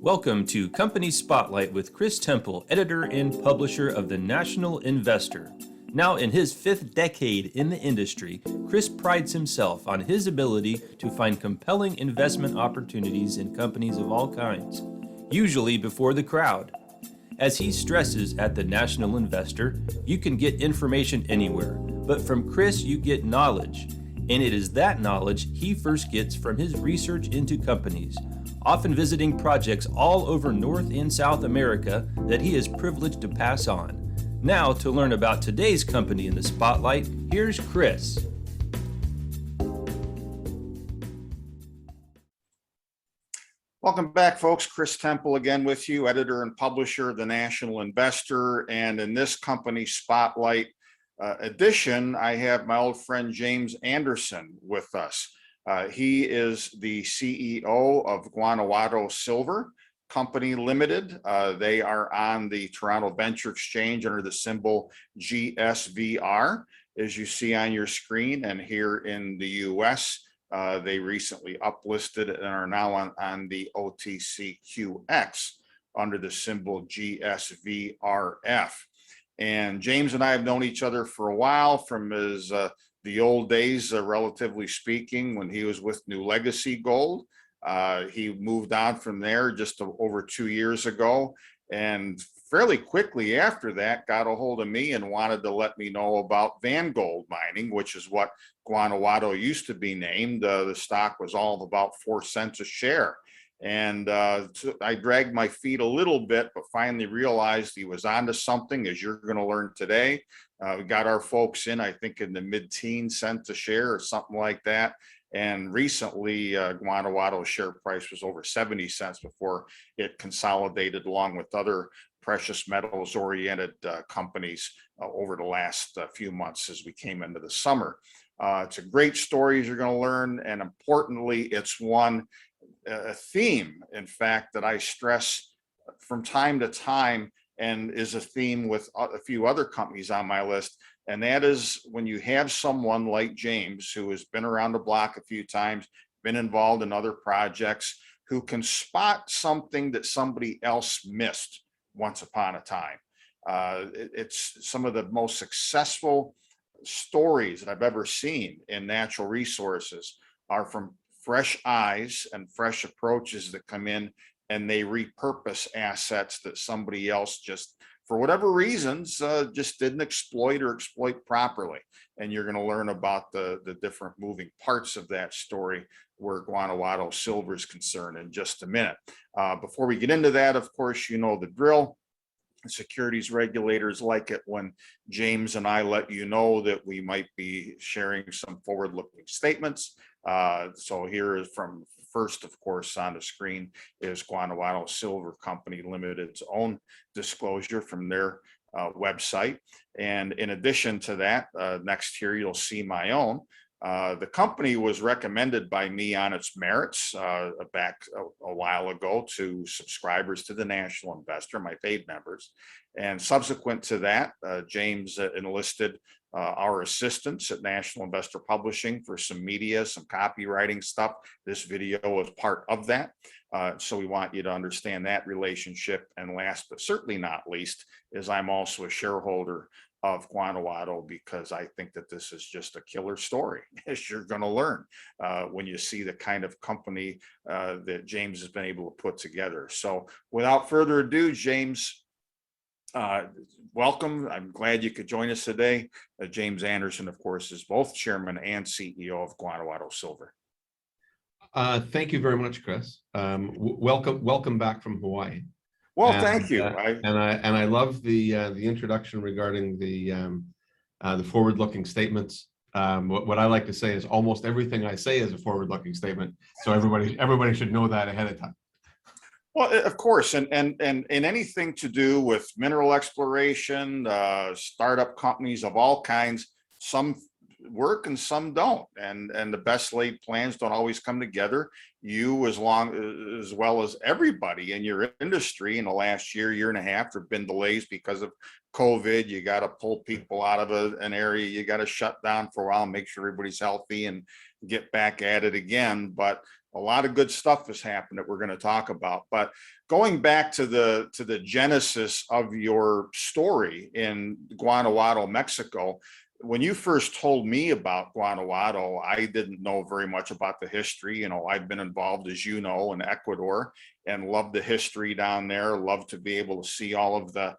Welcome to Company Spotlight with Chris Temple, editor and publisher of the National Investor. Now in his 5th decade in the industry, Chris prides himself on his ability to find compelling investment opportunities in companies of all kinds, usually before the crowd. As he stresses at the National Investor, you can get information anywhere, but from Chris you get knowledge. And it is that knowledge he first gets from his research into companies, often visiting projects all over North and South America that he is privileged to pass on. Now, to learn about today's company in the spotlight, here's Chris. Welcome back, folks. Chris Temple again with you, editor and publisher of the National Investor. And in this company spotlight edition, I have my old friend James Anderson with us. He is the CEO of Guanajuato Silver Company Limited. They are on the Toronto Venture Exchange under the symbol GSVR, as you see on your screen. And here in the US, they recently uplisted and are now on the OTCQX under the symbol GSVRF. And James and I have known each other for a while from the old days, relatively speaking, when he was with New Legacy Gold. He moved on from there just over 2 years ago, and fairly quickly after that got a hold of me and wanted to let me know about Van Gold Mining, which is what Guanajuato used to be named. The stock was all of about 4 cents a share. And I dragged my feet a little bit, but finally realized he was onto something, as you're going to learn today. We got our folks in, I think, in the mid-teen cents a share or something like that. And recently, Guanajuato's share price was over 70 cents before it consolidated along with other precious metals oriented companies over the last few months as we came into the summer. It's a great story, as you're going to learn. And importantly, it's a theme, in fact, that I stress from time to time and is a theme with a few other companies on my list. And that is when you have someone like James, who has been around the block a few times, been involved in other projects, who can spot something that somebody else missed once upon a time. It's some of the most successful stories that I've ever seen in natural resources are from fresh eyes and fresh approaches that come in and they repurpose assets that somebody else just, for whatever reasons, just didn't exploit properly. And you're going to learn about the different moving parts of that story where Guanajuato Silver is concerned in just a minute. Before we get into that, of course, you know the drill. Securities regulators like it when James and I let you know that we might be sharing some forward-looking statements. So here is from first, of course, on the screen is Guanajuato Silver Company Limited's own disclosure from their website. And in addition to that, next here you'll see my own. The company was recommended by me on its merits back a while ago to subscribers to the National Investor, my paid members. And subsequent to that, James enlisted our assistance at National Investor Publishing for some media, some copywriting stuff. This video was part of that. So we want you to understand that relationship. And last but certainly not least is I'm also a shareholder of Guanajuato because I think that this is just a killer story, as you're going to learn when you see the kind of company that James has been able to put together. So without further ado, James, welcome. I'm glad you could join us today. James Anderson, of course, is both chairman and CEO of Guanajuato Silver. Thank you very much, Chris. Welcome back from Hawaii. Well, thank you. I love the introduction regarding the forward-looking statements. What I like to say is almost everything I say is a forward-looking statement, so everybody should know that ahead of time. Well, of course, and anything to do with mineral exploration, startup companies of all kinds, some work and some don't, and the best laid plans don't always come together. you as well as everybody in your industry in the last year and a half, there have been delays because of COVID. You got to pull people out of an area. You got to shut down for a while, make sure everybody's healthy and get back at it again. But a lot of good stuff has happened that we're going to talk about. But going back to the genesis of your story in Guanajuato, Mexico, when you first told me about Guanajuato, I didn't know very much about the history. You know, I've been involved, as you know, in Ecuador and love the history down there. Love to be able to see all of the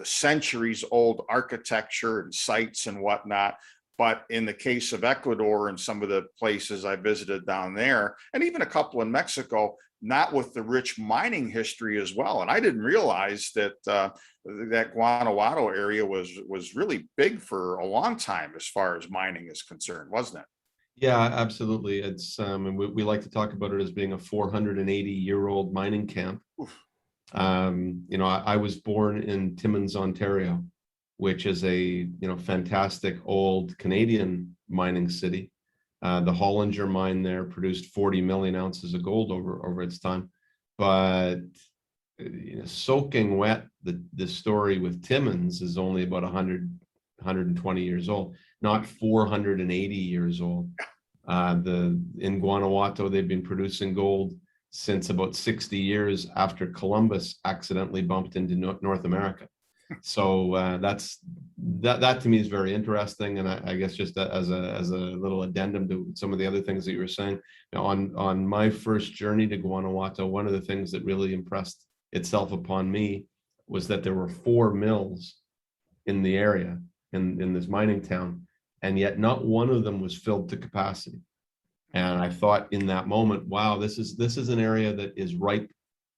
centuries old architecture and sites and whatnot. But in the case of Ecuador and some of the places I visited down there, and even a couple in Mexico, not with the rich mining history as well. And I didn't realize that that Guanajuato area was really big for a long time as far as mining is concerned, wasn't it? Yeah, absolutely. It's and we like to talk about it as being a 480-year-old mining camp. You know, I was born in Timmins, Ontario, which is a fantastic old Canadian mining city. The Hollinger mine there produced 40 million ounces of gold over its time. But soaking wet, the story with Timmins is only about 120 years old, not 480 years old. In Guanajuato, they've been producing gold since about 60 years after Columbus accidentally bumped into North America. So that to me is very interesting, and I guess just as a little addendum to some of the other things that you were saying, on my first journey to Guanajuato, one of the things that really impressed itself upon me was that there were 4 mills in the area in this mining town, and yet not one of them was filled to capacity. And I thought in that moment, wow, this is an area that is ripe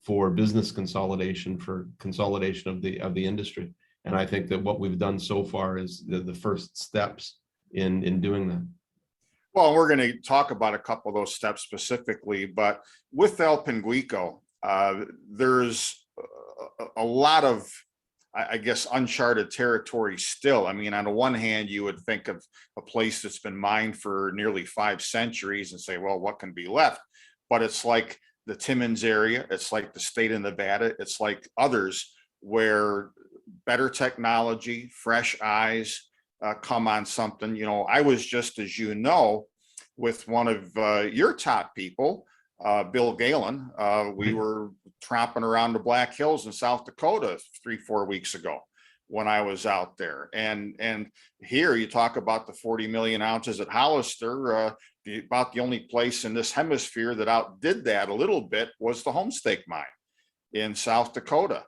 for business consolidation, for consolidation of the industry. And I think that what we've done so far is the first steps in doing that. Well, we're going to talk about a couple of those steps specifically, but with El Pinguico, there's a lot of, I guess, uncharted territory still. I mean, on the one hand, you would think of a place that's been mined for nearly 5 centuries and say, well, what can be left? But it's like the Timmins area, it's like the state of Nevada, it's like others where better technology, fresh eyes come on something. You know, I was just, as you know, with one of your top people, Bill Galen. We were tromping around the Black Hills in South Dakota 3-4 weeks ago when I was out there. And here you talk about the 40 million ounces at Hollister. About the only place in this hemisphere that outdid that a little bit was the Homestake mine in South Dakota.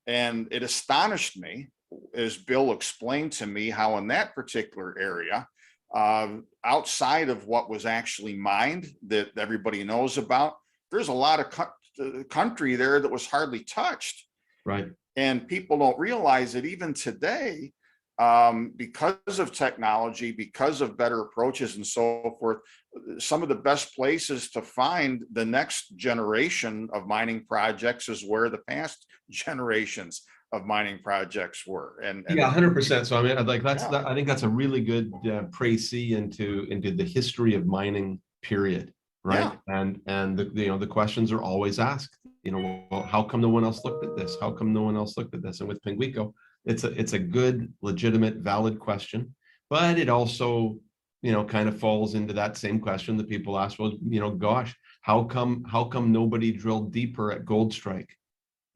And it astonished me, as Bill explained to me, how in that particular area, outside of what was actually mined that everybody knows about, there's a lot of country there that was hardly touched. Right. And people don't realize that even today, because of technology, because of better approaches and so forth, some of the best places to find the next generation of mining projects is where the past generations of mining projects were. And yeah, 100%. So I mean, like yeah. I think that's a really good précis into the history of mining, period. Right. Yeah. And the questions are always asked, well, how come no one else looked at this? How come no one else looked at this? And with Pinguico, it's a good, legitimate, valid question, but it also, kind of falls into that same question that people ask, well, gosh, how come nobody drilled deeper at Goldstrike,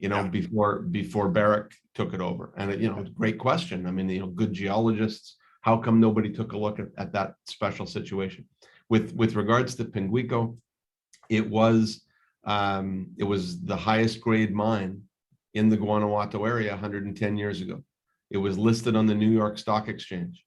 before Barrick took it over? And great question. I mean, good geologists, how come nobody took a look at that special situation? With regards to Pinguico, it was the highest grade mine in the Guanajuato area 110 years ago. It was listed on the New York Stock Exchange.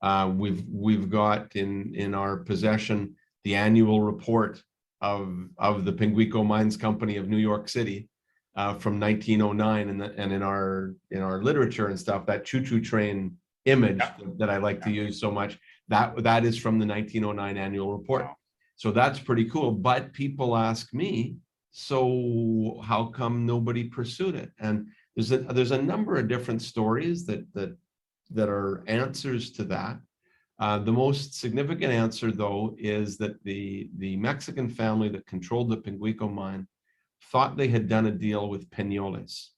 We've got in our possession the annual report of the Pinguico Mines Company of New York City from 1909, and in our literature and stuff, that choo-choo train image that I like to use so much, that is from the 1909 annual report. Wow. So that's pretty cool. But people ask me, so how come nobody pursued it? And there's a number of different stories that are answers to that. The most significant answer, though, is that the Mexican family that controlled the Penguico mine thought they had done a deal with Peñoles,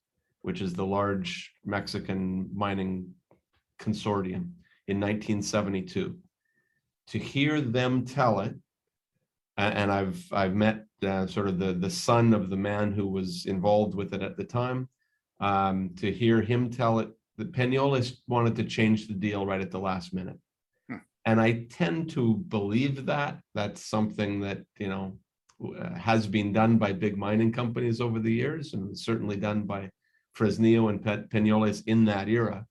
which is the large Mexican mining consortium, in 1972. To hear them tell it, and I've met sort of the son of the man who was involved with it at the time, to hear him tell it, that Peñoles wanted to change the deal right at the last minute. And I tend to believe that that's something that, you know, has been done by big mining companies over the years, and certainly done by Fresnillo and Peñoles in that era.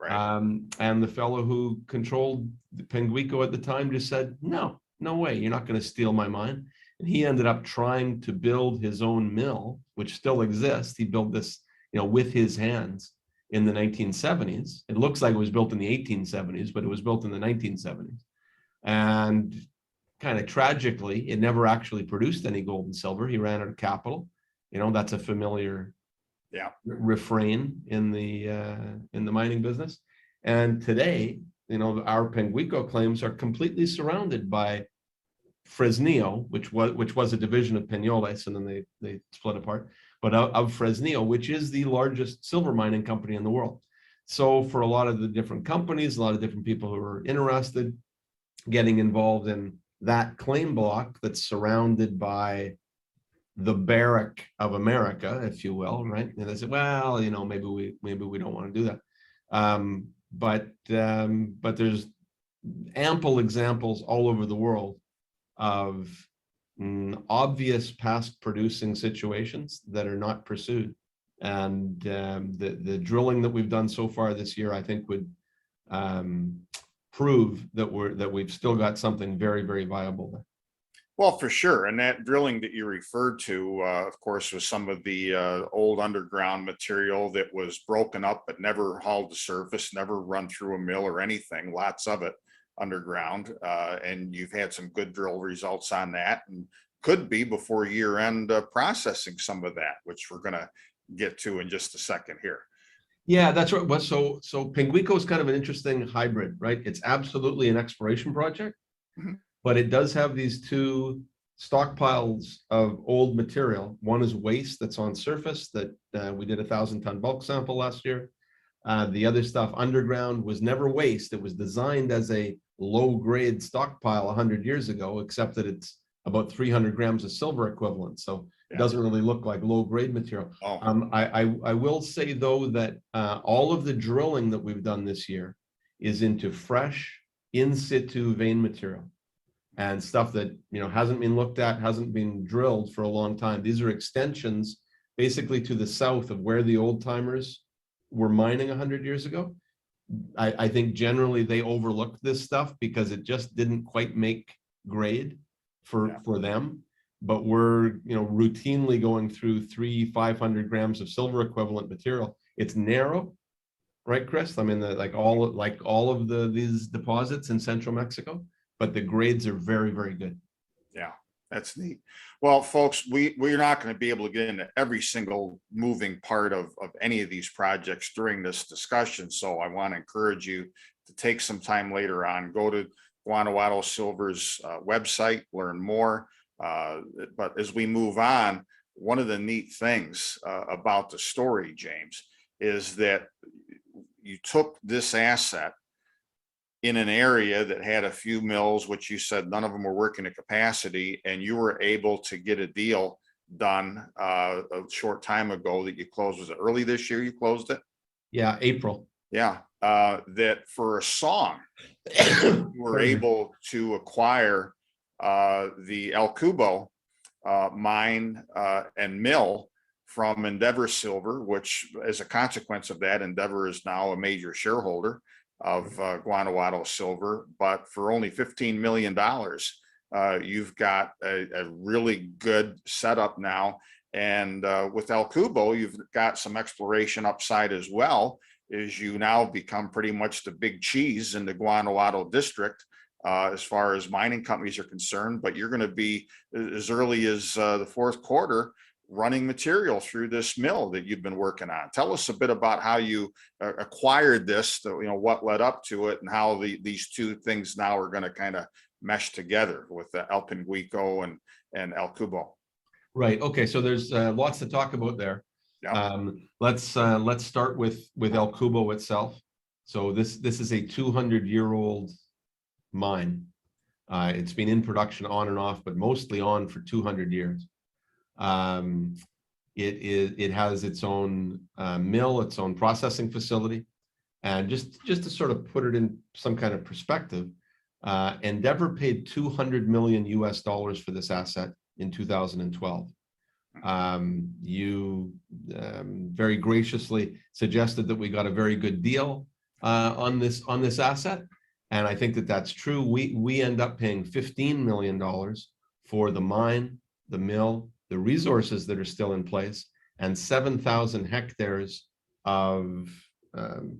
Right. And the fellow who controlled Penguico at the time just said, no way, you're not going to steal my mine. And he ended up trying to build his own mill, which still exists. He built this, you know, with his hands in the 1970s. It looks like it was built in the 1870s, but it was built in the 1970s. And kind of tragically, it never actually produced any gold and silver. He ran out of capital. You know, that's a familiar refrain in the mining business. And today, you know, our Penguico claims are completely surrounded by Fresnillo, which was a division of Peñoles, and then they split apart, but of Fresnillo, which is the largest silver mining company in the world. So for a lot of the different companies, a lot of different people who are interested, getting involved in that claim block that's surrounded by the barrack of America, if you will, right? And they said, well, you know, maybe we don't want to do that. But there's ample examples all over the world of obvious past producing situations that are not pursued. And the drilling that we've done so far this year, I think, would prove that we've still got something very, very viable there. Well, for sure. And that drilling that you referred to, of course, was some of the old underground material that was broken up but never hauled to surface, never run through a mill or anything, lots of it underground. And you've had some good drill results on that, and could be before year end processing some of that, which we're going to get to in just a second here. Yeah, that's right. Well, so Penguico is kind of an interesting hybrid, right? It's absolutely an exploration project, but it does have these two stockpiles of old material. One is waste that's on surface that we did a 1,000-ton bulk sample last year. The other stuff underground was never waste. It was designed as a low-grade stockpile 100 years ago, except that it's about 300 grams of silver equivalent. So it doesn't really look like low-grade material. I will say, though, that all of the drilling that we've done this year is into fresh, in situ vein material, and stuff that, you know, hasn't been looked at, hasn't been drilled for a long time. These are extensions basically to the south of where the old timers were mining 100 years ago. I think generally they overlooked this stuff because it just didn't quite make grade for them. But we're, you know, routinely going through 300-500 grams of silver equivalent material. It's narrow, right, Chris? I mean, like all of these deposits in central Mexico, but the grades are very, very good. Yeah, that's neat. Well, folks, we're not going to be able to get into every single moving part of any of these projects during this discussion. So I want to encourage you to take some time later on, go to Guanajuato Silver's website, learn more. But as we move on, one of the neat things about the story, James, is that you took this asset in an area that had a few mills, which you said none of them were working at capacity, and you were able to get a deal done a short time ago that you closed. Was it early this year you closed it? Yeah, April. Yeah, that for a song, you were able to acquire the El Cubo mine and mill from Endeavor Silver, which as a consequence of that, Endeavor is now a major shareholder of Guanajuato Silver. But for only $15 million, you've got a really good setup now. And with El Cubo, you've got some exploration upside as well, as you now become pretty much the big cheese in the Guanajuato district as far as mining companies are concerned. But you're going to be, as early as the fourth quarter, running material through this mill that you've been working on. Tell us a bit about how you acquired this, what led up to it, and how these two things now are going to kind of mesh together with the El Pinguico and El Cubo. Right. Okay. So there's lots to talk about there. Yeah. Let's start with El Cubo itself. So this is a 200-year-old mine. It's been in production on and off, but mostly on for 200 years. It has its own mill, its own processing facility, and just to sort of put it in some kind of perspective, Endeavor paid $200 million for this asset in 2012. You very graciously suggested that we got a very good deal on this asset, and I think that that's true. We end up paying $15 million for the mine, the mill, the resources that are still in place, and 7,000 hectares of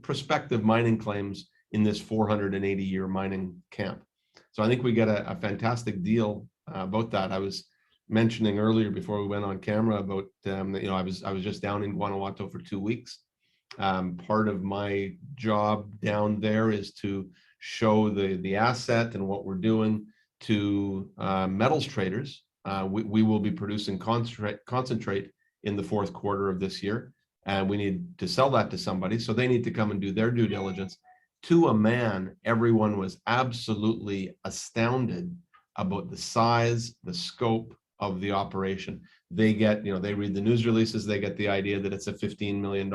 prospective mining claims in this 480-year mining camp. So I think we get a fantastic deal about that. I was mentioning earlier before we went on camera about I was just down in Guanajuato for 2 weeks. Part of my job down there is to show the asset and what we're doing to metals traders. We will be producing concentrate in the fourth quarter of this year, and we need to sell that to somebody, so they need to come and do their due diligence. To a man, everyone was absolutely astounded about the size, the scope of the operation. They get, they read the news releases, they get the idea that it's a $15 million,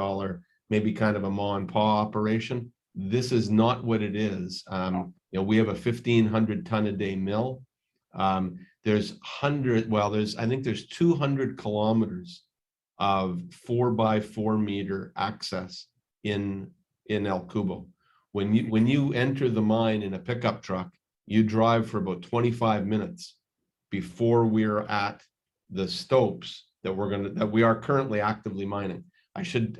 maybe kind of a ma and pa operation. This is not what it is. We have a 1,500 ton a day mill. I think there's 200 kilometers of 4x4 meter access in El Cubo. When you enter the mine in a pickup truck, you drive for about 25 minutes before we're at the stopes that we are currently actively mining. I should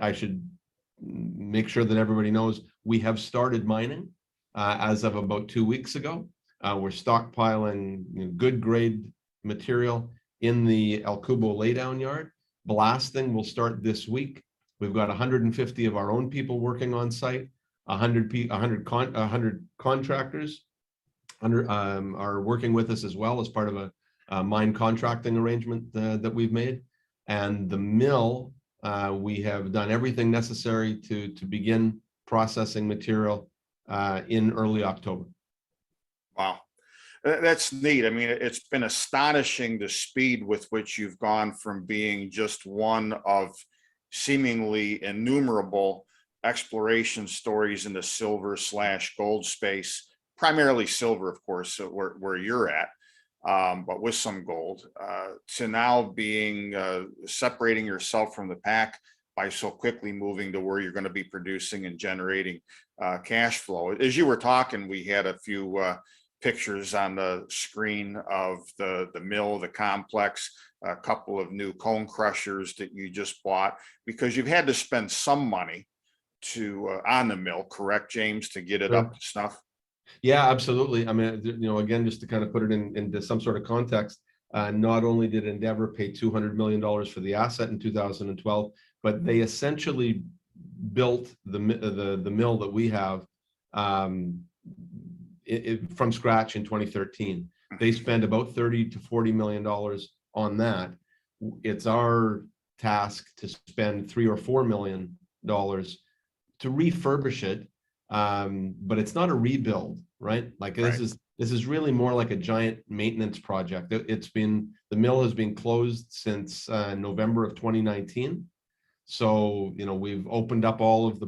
make sure that everybody knows we have started mining as of about 2 weeks ago. We're stockpiling good grade material in the El Cubo laydown yard. Blasting will start this week. We've got 150 of our own people working on site. 100 contractors are working with us as well as part of a mine contracting arrangement that we've made. And the mill, we have done everything necessary to begin processing material in early October. Wow. That's neat. I mean, it's been astonishing the speed with which you've gone from being just one of seemingly innumerable exploration stories in the silver/gold space, primarily silver, of course, where you're at, but with some gold, to now being separating yourself from the pack by so quickly moving to where you're going to be producing and generating cash flow. As you were talking, we had a few pictures on the screen of the mill, the complex, a couple of new cone crushers that you just bought, because you've had to spend some money on the mill, correct, James, to get it Sure. up to snuff? Yeah, absolutely. I mean, again, just to kind of put it into some sort of context, not only did Endeavor pay $200 million for the asset in 2012, but they essentially built the mill that we have from scratch in 2013. They spent about $30 to $40 million on that. It's our task to spend $3 or $4 million to refurbish it, but it's not a rebuild, right? Like this is really more like a giant maintenance project. The mill has been closed since November of 2019. So we've opened up all of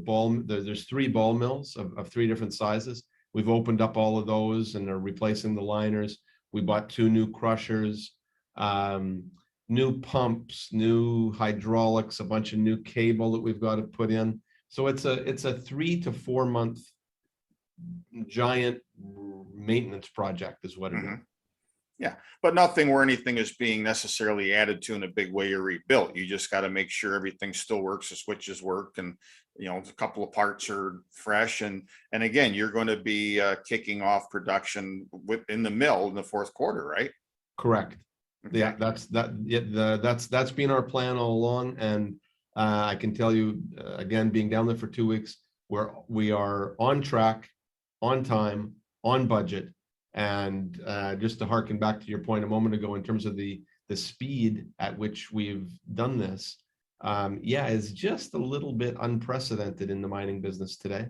there's 3 ball mills of 3 different sizes. We've opened up all of those and are replacing the liners. We bought 2 new crushers, new pumps, new hydraulics, a bunch of new cable that we've got to put in. So it's a 3 to 4 month giant maintenance project is what it is. Yeah, but nothing where anything is being necessarily added to in a big way or rebuilt. You just got to make sure everything still works, the switches work, and a couple of parts are fresh. And again, you're going to be kicking off production in the mill in the fourth quarter, right? Correct. Yeah, that's been our plan all along, and I can tell you again, being down there for 2 weeks, we are on track, on time, on budget, and just to harken back to your point a moment ago in terms of the speed at which we've done this, yeah, is just a little bit unprecedented in the mining business today.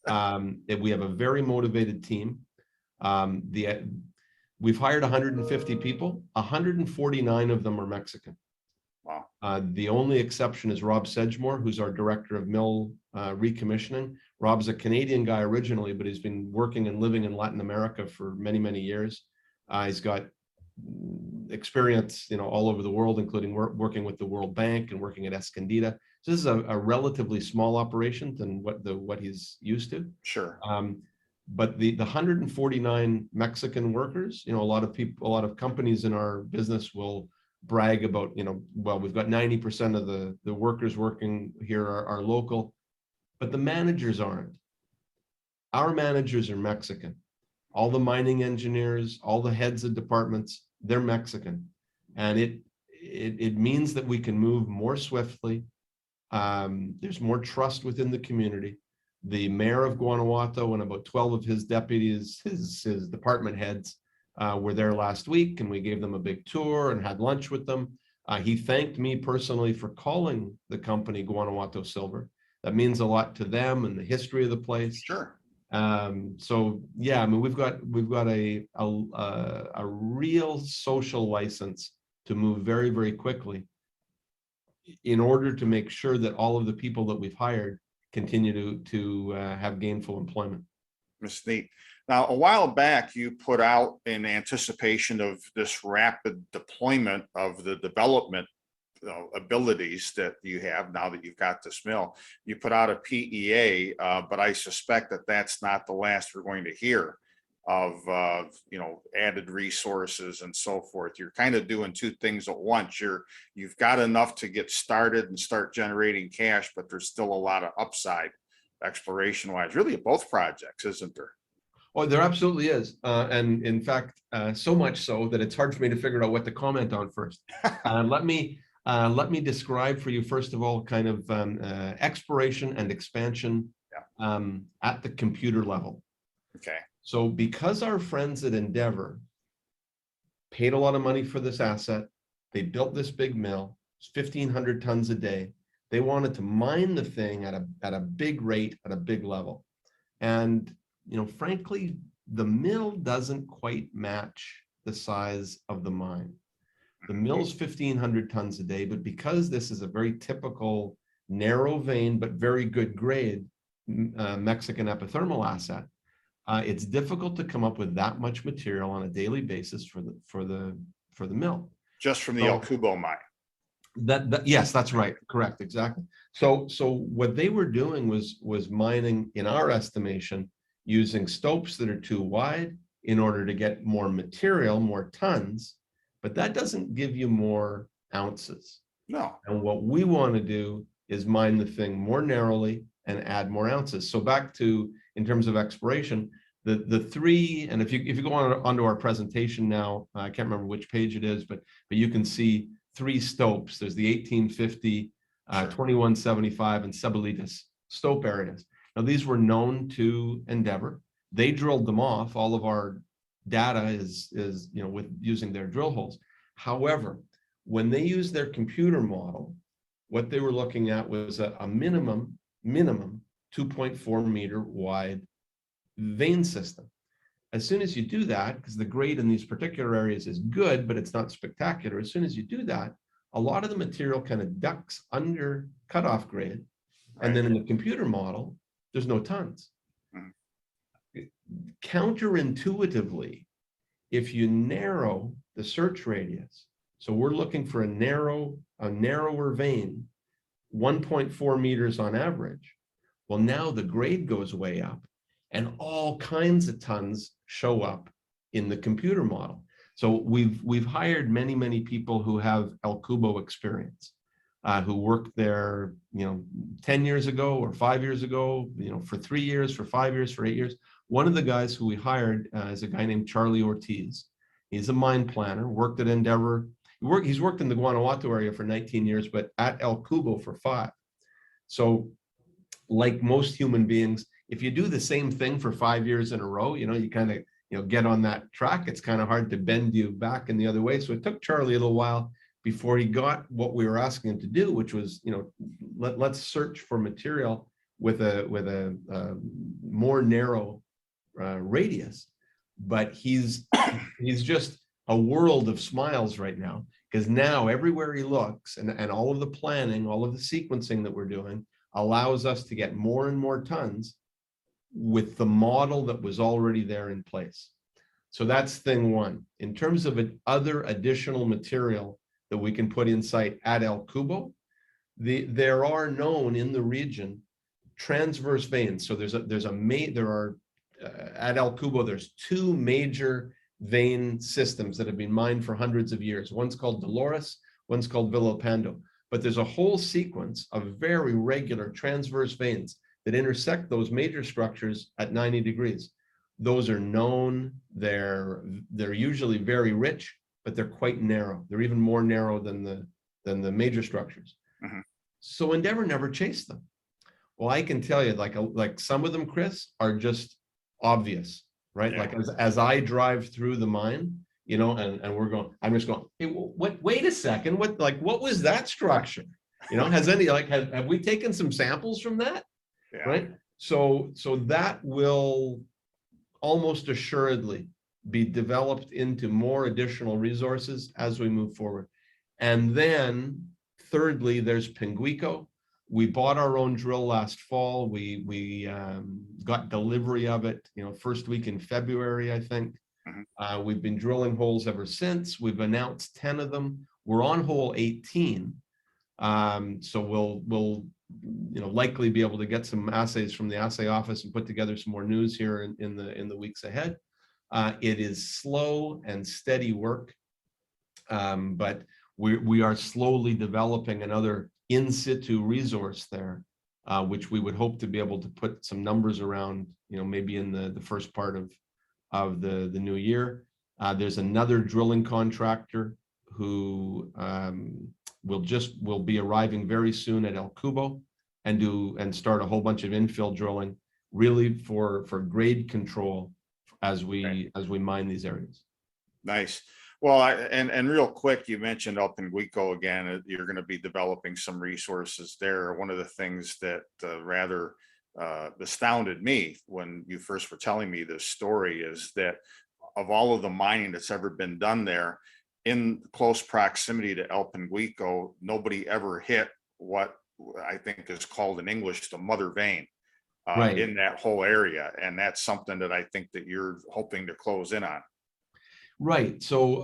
We have a very motivated team. We've hired 150 people. 149 of them are Mexican. Wow. The only exception is Rob Sedgemore, who's our director of mill recommissioning. Rob's a Canadian guy originally, but he's been working and living in Latin America for many, many years. He's got experience, all over the world, including working with the World Bank and working at Escondida. So this is a relatively small operation than what he's used to. Sure. But the 149 Mexican workers, a lot of companies in our business will brag about, well, we've got 90% of the workers working here are local, but the managers aren't. Our managers are Mexican. All the mining engineers, all the heads of departments, they're Mexican. And it means that we can move more swiftly. There's more trust within the community. The mayor of Guanajuato and about 12 of his deputies, his department heads, were there last week, and we gave them a big tour and had lunch with them. He thanked me personally for calling the company Guanajuato Silver. That means a lot to them and the history of the place. Sure. So yeah, I mean, we've got a real social license to move very, very quickly in order to make sure that all of the people that we've hired continue to have gainful employment. That's neat. Now, a while back, you put out, in anticipation of this rapid deployment of the development abilities that you have now that you've got this mill, you put out a PEA, but I suspect that that's not the last we're going to hear of added resources and so forth. You're kind of doing two things at once. You've got enough to get started and start generating cash, but there's still a lot of upside exploration wise, really, at both projects, isn't there? Oh, there absolutely is. And in fact, so much so that it's hard for me to figure out what to comment on first. Let me describe for you, first of all, kind of exploration and expansion at the computer level. Okay. So because our friends at Endeavor paid a lot of money for this asset, they built this big mill, it's 1,500 tons a day. They wanted to mine the thing at a big rate, at a big level. And, frankly, the mill doesn't quite match the size of the mine. The mill's 1,500 tons a day, but because this is a very typical narrow vein, but very good grade Mexican epithermal asset, it's difficult to come up with that much material on a daily basis for the mill. Just from the El Cubo mine. Yes, that's right. Correct. Exactly. So what they were doing was mining, in our estimation, using stopes that are too wide in order to get more material, more tons, but that doesn't give you more ounces. No. And what we want to do is mine the thing more narrowly and add more ounces. So back to, in terms of exploration, the three, and if you go onto our presentation now, I can't remember which page it is, but you can see three stopes. There's the 1850, 2175, and Sebelitas stope areas. Now, these were known to Endeavor. They drilled them off. All of our data is with using their drill holes. However, when they used their computer model, what they were looking at was a minimum 2.4 meter wide vein system. As soon as you do that, because the grade in these particular areas is good, but it's not spectacular, as soon as you do that, a lot of the material kind of ducks under cutoff grade. Right. And then in the computer model, there's no tons. Counterintuitively, if you narrow the search radius, so we're looking for a narrower vein, 1.4 meters on average. Well, now the grade goes way up and all kinds of tons show up in the computer model. So we've hired many people who have El Cubo experience, who worked there, 10 years ago or 5 years ago, for 3 years, for 5 years, for 8 years. One of the guys who we hired is a guy named Charlie Ortiz. He's a mine planner, worked at Endeavor. He's worked in the Guanajuato area for 19 years, but at El Cubo for 5. So like most human beings, if you do the same thing for 5 years in a row, you kind of, get on that track. It's kind of hard to bend you back in the other way. So it took Charlie a little while before he got what we were asking him to do, which was, let's search for material with a more narrow radius. But he's just a world of smiles right now, because now everywhere he looks and all of the planning, all of the sequencing that we're doing allows us to get more and more tons with the model that was already there in place. So that's thing one. In terms of other additional material that we can put in site at El Cubo, there are known in the region transverse veins. So at El Cubo, there's 2 major vein systems that have been mined for hundreds of years. One's called Dolores, one's called Villalpando. But there's a whole sequence of very regular transverse veins that intersect those major structures at 90 degrees. Those are known. They're usually very rich, but they're quite narrow. They're even more narrow than the major structures. Mm-hmm. So Endeavor never chased them. Well, I can tell you, like some of them, Chris, are just obvious, right? Yeah. Like as I drive through the mine, and I'm just going, hey, wait a second, what was that structure? Have we taken some samples from that? Yeah. Right? So that will almost assuredly be developed into more additional resources as we move forward. And then thirdly, there's Pinguico. We bought our own drill last fall. We got delivery of it, first week in February, I think. Mm-hmm. We've been drilling holes ever since. We've announced 10 of them. We're on hole 18. So we'll likely be able to get some assays from the assay office and put together some more news here in the weeks ahead. It is slow and steady work, but we are slowly developing another in situ resource there, which we would hope to be able to put some numbers around, maybe in the first part of the new year. There's another drilling contractor who will be arriving very soon at El Cubo and start a whole bunch of infill drilling, really for grade control as we mine these areas. Nice. Well, and real quick, you mentioned El Pinguico again. You're going to be developing some resources there. One of the things that rather astounded me when you first were telling me this story is that of all of the mining that's ever been done there, in close proximity to El Pinguico, nobody ever hit what I think is called in English the mother vein Right. in that whole area. And that's something that I think that you're hoping to close in on. Right. So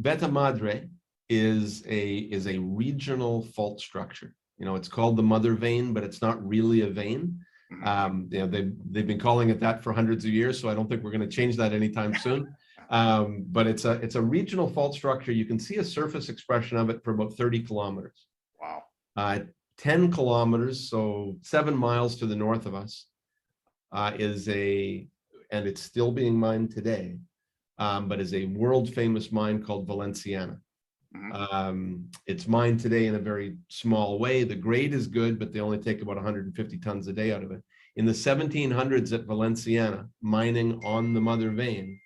Beta Madre is a regional fault structure. It's called the mother vein, but it's not really a vein. They've been calling it that for hundreds of years, so I don't think we're going to change that anytime soon. But it's a regional fault structure. You can see a surface expression of it for about 30 kilometers. Wow. 10 kilometers, so 7 miles to the north of us, and it's still being mined today, but is a world famous mine called Valenciana. Mm-hmm. It's mined today in a very small way. The grade is good, but they only take about 150 tons a day out of it. In the 1700s at Valenciana, mining on the mother vein,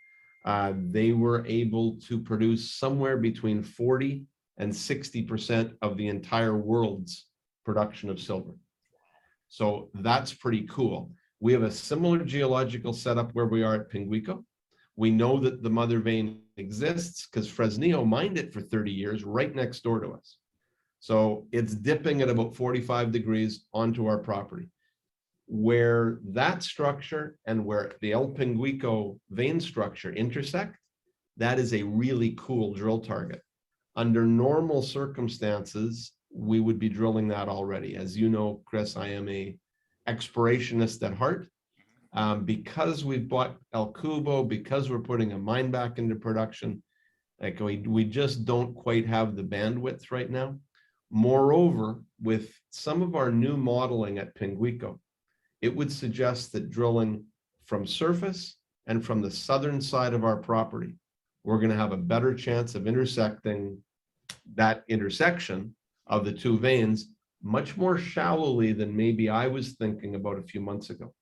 they were able to produce somewhere between 40 and 60% of the entire world's production of silver. So that's pretty cool. We have a similar geological setup where we are at Pinguico. We know that the mother vein exists because Fresnillo mined it for 30 years right next door to us. So it's dipping at about 45 degrees onto our property. Where that structure and where the El Pinguico vein structure intersect, that is a really cool drill target. Under normal circumstances, we would be drilling that already. As you know, Chris, I am a explorationist at heart. Because we've bought El Cubo, because we're putting a mine back into production, like we just don't quite have the bandwidth right now. Moreover, with some of our new modeling at Pinguico, it would suggest that drilling from surface and from the southern side of our property, we're going to have a better chance of intersecting that intersection of the two veins much more shallowly than maybe I was thinking about a few months ago.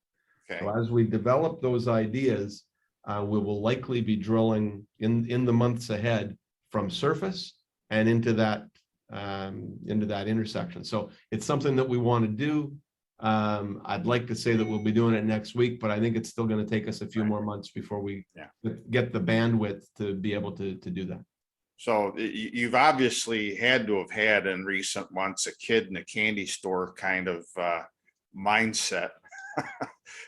Okay. So as we develop those ideas, we will likely be drilling in the months ahead from surface and into that intersection. So it's something that we want to do. I'd like to say that we'll be doing it next week, but I think it's still going to take us a few more months before we get the bandwidth to be able to do that. So you've obviously had to have had in recent months a kid in a candy store kind of mindset.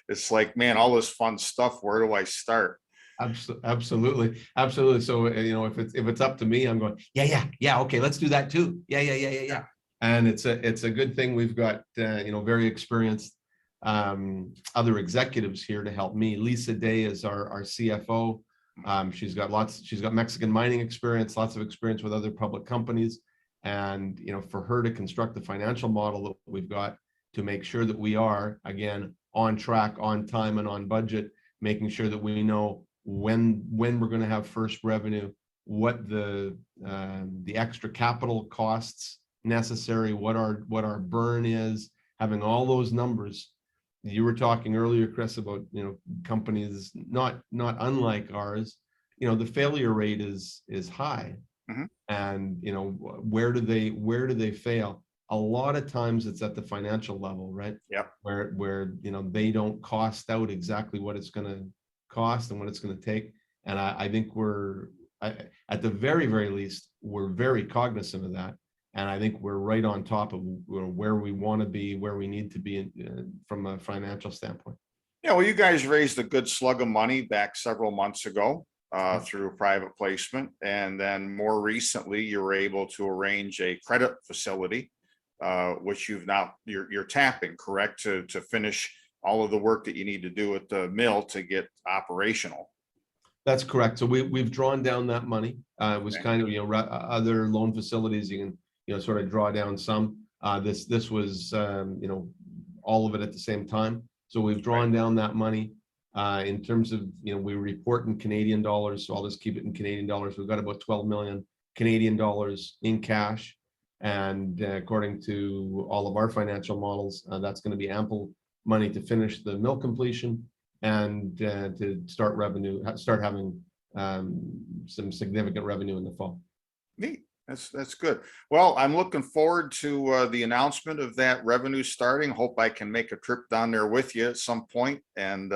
It's like, man, all this fun stuff, where do I start? Absolutely. So if it's up to me, I'm going, yeah, okay, let's do that too. Yeah. And it's a good thing we've got very experienced other executives here to help me. Lisa Day is our CFO. She's got Mexican mining experience, lots of experience with other public companies, and for her to construct the financial model that we've got to make sure that we are, again, on track, on time, and on budget, making sure that we know when we're going to have first revenue, what the extra capital costs necessary, what our burn is, having all those numbers. You were talking earlier, Chris, about companies not unlike ours. The failure rate is high, and where do they fail? A lot of times it's at the financial level, right? Yep. Where they don't cost out exactly what it's going to cost and what it's going to take. And I think at the very, very least, we're very cognizant of that. And I think we're right on top of where we want to be, where we need to be from a financial standpoint. Yeah, well, you guys raised a good slug of money back several months ago through private placement. And then more recently, you were able to arrange a credit facility, which you're tapping, correct, to finish all of the work that you need to do at the mill to get operational. That's correct. So we've drawn down that money. It was kind of, other loan facilities, you can, sort of draw down some. This was, all of it at the same time. So we've drawn down that money. In terms of, we report in Canadian dollars, so I'll just keep it in Canadian dollars. We've got about 12 million Canadian dollars in cash. And according to all of our financial models, that's going to be ample money to finish the mill completion and to start having some significant revenue in the fall. Neat. That's good. Well, I'm looking forward to the announcement of that revenue starting. Hope I can make a trip down there with you at some point and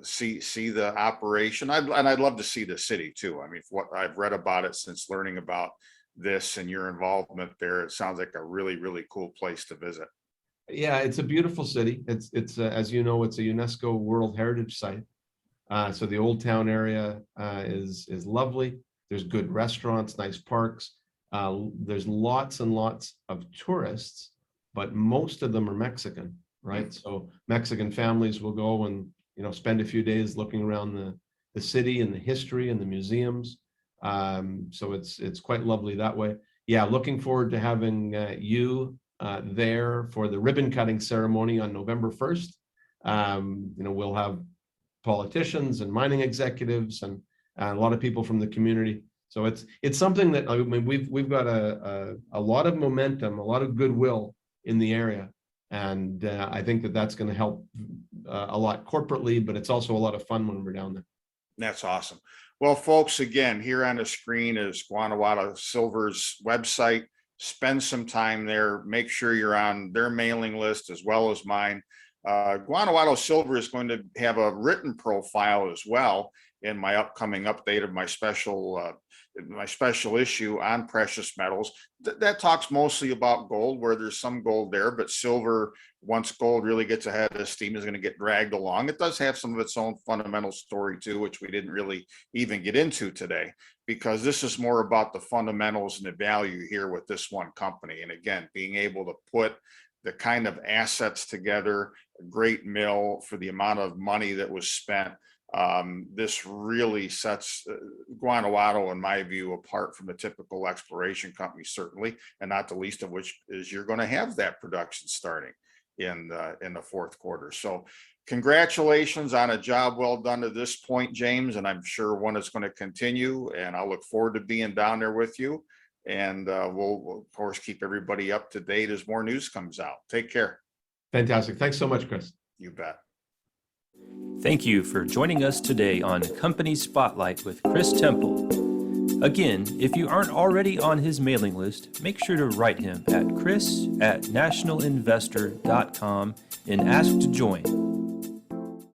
see the operation. I'd love to see the city too. I mean, what I've read about it since learning about this and your involvement there, it sounds like a really, really cool place to visit. Yeah, it's a beautiful city. It's as you know, it's a UNESCO World Heritage Site. So the Old Town area is lovely. There's good restaurants, nice parks. There's lots and lots of tourists, but most of them are Mexican, right? So Mexican families will go and spend a few days looking around the city and the history and the museums. So it's quite lovely that way. Yeah, looking forward to having you there for the ribbon cutting ceremony on November 1st. We'll have politicians and mining executives and a lot of people from the community. So it's something that we've got a lot of momentum, a lot of goodwill in the area, and I think that's going to help a lot corporately, but it's also a lot of fun when we're down there. That's awesome. Well, folks, again, here on the screen is Guanajuato Silver's website. Spend some time there. Make sure you're on their mailing list as well as mine. Guanajuato Silver is going to have a written profile as well in my upcoming update of my special issue on precious metals. That talks mostly about gold, where there's some gold there, but silver, once gold really gets ahead of steam, is going to get dragged along. It does have some of its own fundamental story too, which we didn't really even get into today, because this is more about the fundamentals and the value here with this one company. And again, being able to put the kind of assets together, a great mill for the amount of money that was spent. This really sets Guanajuato, in my view, apart from the typical exploration company, certainly, and not the least of which is you're going to have that production starting in the fourth quarter. So congratulations on a job well done to this point, James, and I'm sure one is going to continue, and I look forward to being down there with you. And we'll, of course, keep everybody up to date as more news comes out. Take care. Fantastic. Thanks so much, Chris. You bet. Thank you for joining us today on Company Spotlight with Chris Temple. Again, if you aren't already on his mailing list, make sure to write him at chris@nationalinvestor.com and ask to join.